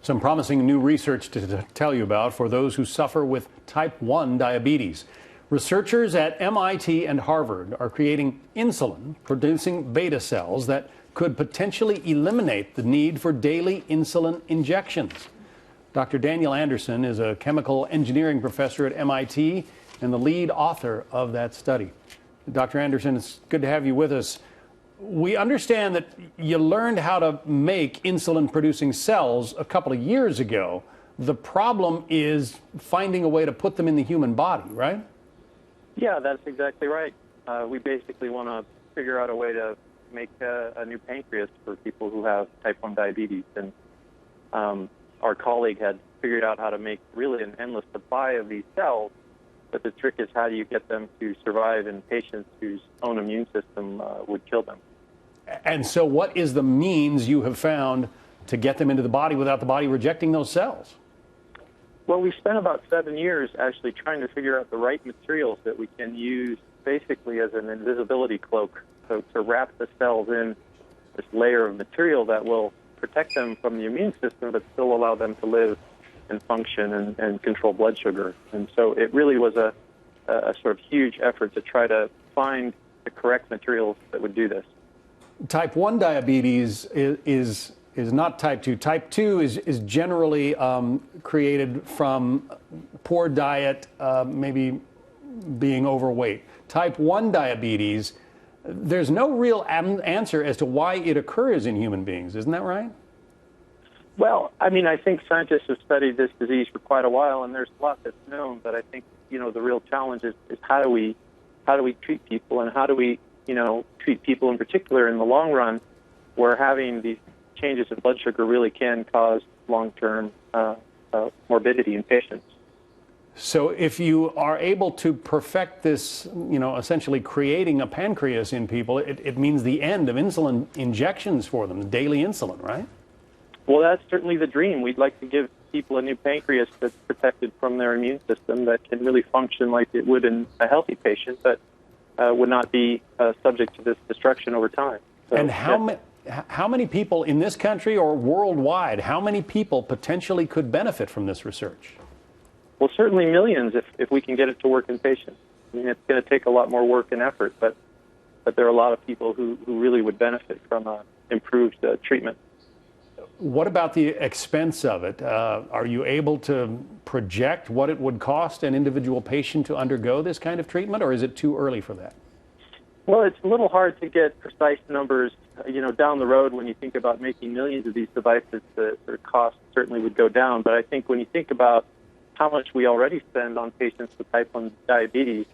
Some promising new research to tell you about for those who suffer with type 1 diabetes. Researchers at MIT and Harvard are creating insulin-producing beta cells that could potentially eliminate the need for daily insulin injections. Dr. Daniel Anderson is a chemical engineering professor at MIT and the lead author of that study. Dr. Anderson, it's good to have you with us. We understand that you learned how to make insulin-producing cells a couple of years ago. The problem is finding a way to put them in the human body, right? Yeah, that's exactly right. We basically want to figure out a way to make a new pancreas for people who have type 1 diabetes. And our colleague had figured out how to make really an endless supply of these cells. But the trick is, how do you get them to survive in patients whose own immune system would kill them? And so what is the means you have found to get them into the body without the body rejecting those cells? Well, we spent about 7 years actually trying to figure out the right materials that we can use basically as an invisibility cloak, so to wrap the cells in this layer of material that will protect them from the immune system but still allow them to live and function and control blood sugar. And so it really was a sort of huge effort to try to find the correct materials that would do this. Type 1 diabetes is not type 2. Type 2 is generally created from poor diet, maybe being overweight. Type 1 diabetes, there's no real answer as to why it occurs in human beings. Isn't that right? Well, I mean, I think scientists have studied this disease for quite a while, and there's a lot that's known. But I think, the real challenge is how do we treat people, and how do we, treat people in particular in the long run, where having these changes in blood sugar really can cause long-term morbidity in patients. So if you are able to perfect this, essentially creating a pancreas in people, it means the end of insulin injections for them, daily insulin, right? Well, that's certainly the dream. We'd like to give people a new pancreas that's protected from their immune system, that can really function like it would in a healthy patient, but would not be subject to this destruction over time. So, and how many people in this country or worldwide, how many people potentially could benefit from this research? Well, certainly millions if we can get it to work in patients. I mean, it's going to take a lot more work and effort, but there are a lot of people who really would benefit from improved treatment. What about the expense of it? Are you able to project what it would cost an individual patient to undergo this kind of treatment, or is it too early for that? Well, it's a little hard to get precise numbers, down the road. When you think about making millions of these devices, the cost certainly would go down. But I think when you think about how much we already spend on patients with type 1 diabetes,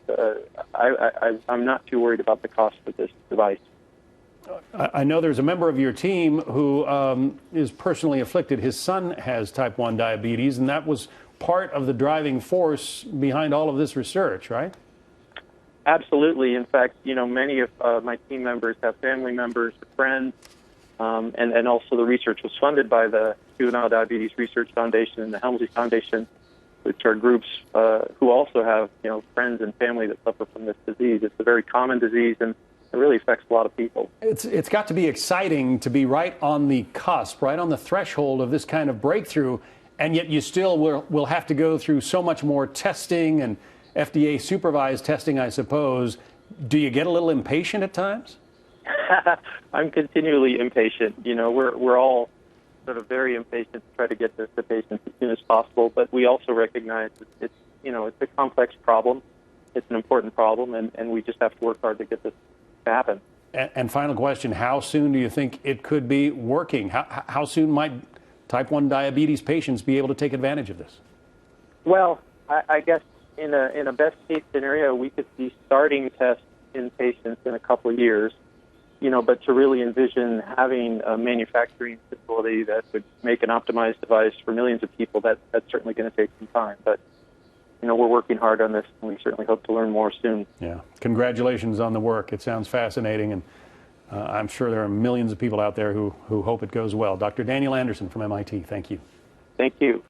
I'm not too worried about the cost of this device. I know there's a member of your team who is personally afflicted. His son has type 1 diabetes, and that was part of the driving force behind all of this research, right? Absolutely. In fact, many of my team members have family members, friends, and also the research was funded by the Juvenile Diabetes Research Foundation and the Helmsley Foundation, which are groups who also have, friends and family that suffer from this disease. It's a very common disease, and it really affects a lot of people. It's got to be exciting to be right on the cusp, right on the threshold of this kind of breakthrough, and yet you still will have to go through so much more testing and FDA-supervised testing, I suppose. Do you get a little impatient at times? I'm continually impatient. We're all sort of very impatient to try to get this to patients as soon as possible, but we also recognize it's a complex problem. It's an important problem, and we just have to work hard to get this to happen. And final question, how soon do you think it could be working? How soon might type 1 diabetes patients be able to take advantage of this? Well, I guess in a best case scenario, we could see starting tests in patients in a couple of years, but to really envision having a manufacturing facility that would make an optimized device for millions of people, that's certainly going to take some time. But we're working hard on this, and we certainly hope to learn more soon. Yeah. Congratulations on the work. It sounds fascinating, and I'm sure there are millions of people out there who hope it goes well. Dr. Daniel Anderson from MIT, thank you. Thank you.